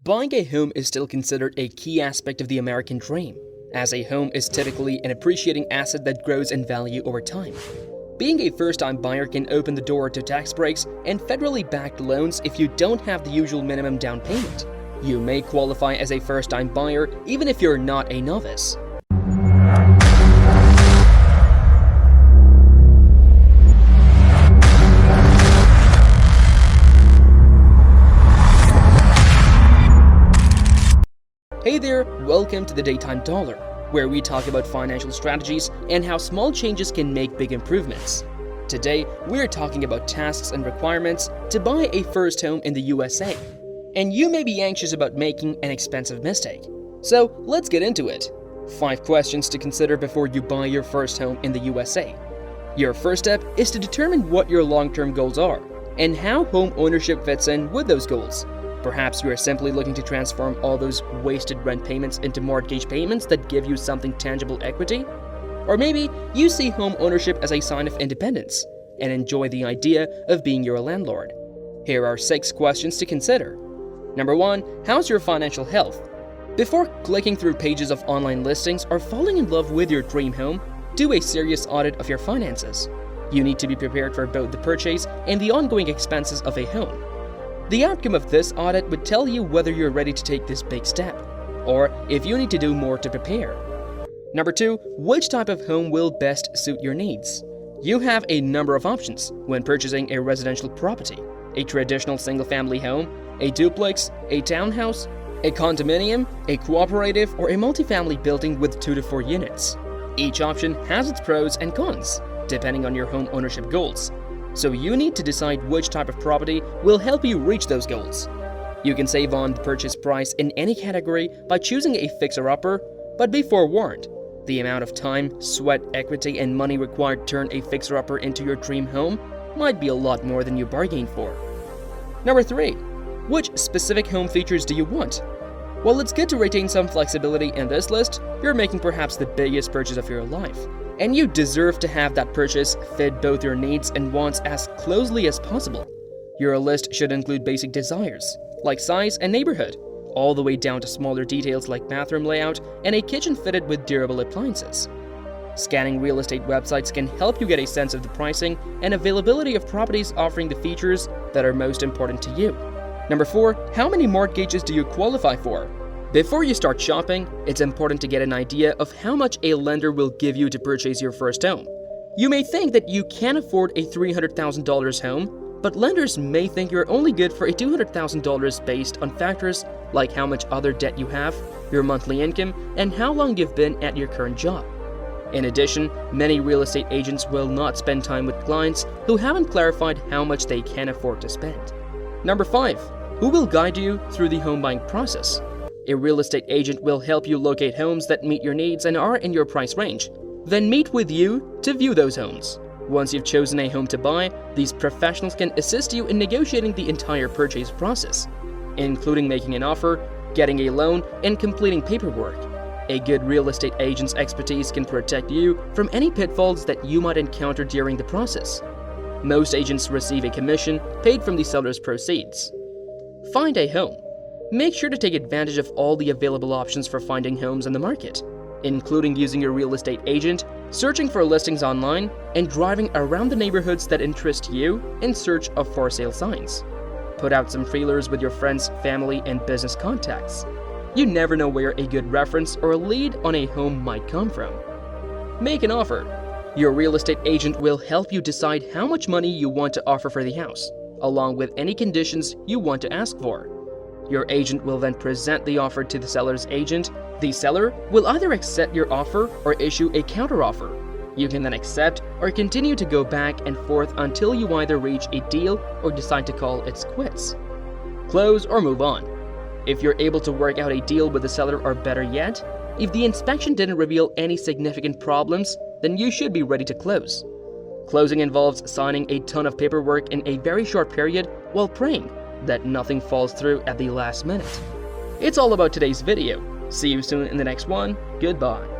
Buying a home is still considered a key aspect of the American dream, as a home is typically an appreciating asset that grows in value over time. Being a first-time buyer can open the door to tax breaks and federally backed loans if you don't have the usual minimum down payment. You may qualify as a first-time buyer even if you're not a novice. Hey there, welcome to the Daytime Dollar, where we talk about financial strategies and how small changes can make big improvements. Today, we're talking about tasks and requirements to buy a first home in the USA. And you may be anxious about making an expensive mistake. So let's get into it. 5 questions to consider before you buy your first home in the USA. Your first step is to determine what your long-term goals are and how home ownership fits in with those goals. Perhaps you are simply looking to transform all those wasted rent payments into mortgage payments that give you something tangible equity? Or maybe you see home ownership as a sign of independence and enjoy the idea of being your landlord. Here are 6 questions to consider. Number 1, how's your financial health? Before clicking through pages of online listings or falling in love with your dream home, do a serious audit of your finances. You need to be prepared for both the purchase and the ongoing expenses of a home. The outcome of this audit would tell you whether you're ready to take this big step, or if you need to do more to prepare. Number 2, which type of home will best suit your needs? You have a number of options when purchasing a residential property: a traditional single-family home, a duplex, a townhouse, a condominium, a cooperative, or a multifamily building with 2 to 4 units. Each option has its pros and cons, depending on your home ownership goals. So you need to decide which type of property will help you reach those goals. You can save on the purchase price in any category by choosing a fixer-upper, but be forewarned. The amount of time, sweat, equity, and money required to turn a fixer-upper into your dream home might be a lot more than you bargained for. Number 3, which specific home features do you want? While it's good to retain some flexibility in this list, you're making perhaps the biggest purchase of your life, and you deserve to have that purchase fit both your needs and wants as closely as possible. Your list should include basic desires, like size and neighborhood, all the way down to smaller details like bathroom layout and a kitchen fitted with durable appliances. Scanning real estate websites can help you get a sense of the pricing and availability of properties offering the features that are most important to you. Number 4, how many mortgages do you qualify for? Before you start shopping, it's important to get an idea of how much a lender will give you to purchase your first home. You may think that you can afford a $300,000 home, but lenders may think you're only good for a $200,000 based on factors like how much other debt you have, your monthly income, and how long you've been at your current job. In addition, many real estate agents will not spend time with clients who haven't clarified how much they can afford to spend. Number 5, who will guide you through the home buying process? A real estate agent will help you locate homes that meet your needs and are in your price range, then meet with you to view those homes. Once you've chosen a home to buy, these professionals can assist you in negotiating the entire purchase process, including making an offer, getting a loan, and completing paperwork. A good real estate agent's expertise can protect you from any pitfalls that you might encounter during the process. Most agents receive a commission paid from the seller's proceeds. Find a home. Make sure to take advantage of all the available options for finding homes on the market, including using your real estate agent, searching for listings online, and driving around the neighborhoods that interest you in search of for sale signs. Put out some feelers with your friends, family, and business contacts. You never know where a good reference or a lead on a home might come from. Make an offer. Your real estate agent will help you decide how much money you want to offer for the house, along with any conditions you want to ask for. Your agent will then present the offer to the seller's agent. The seller will either accept your offer or issue a counteroffer. You can then accept or continue to go back and forth until you either reach a deal or decide to call it quits. Close or move on. If you're able to work out a deal with the seller, or better yet, if the inspection didn't reveal any significant problems, then you should be ready to close. Closing involves signing a ton of paperwork in a very short period while praying that nothing falls through at the last minute. It's all about today's video. See you soon in the next one. Goodbye.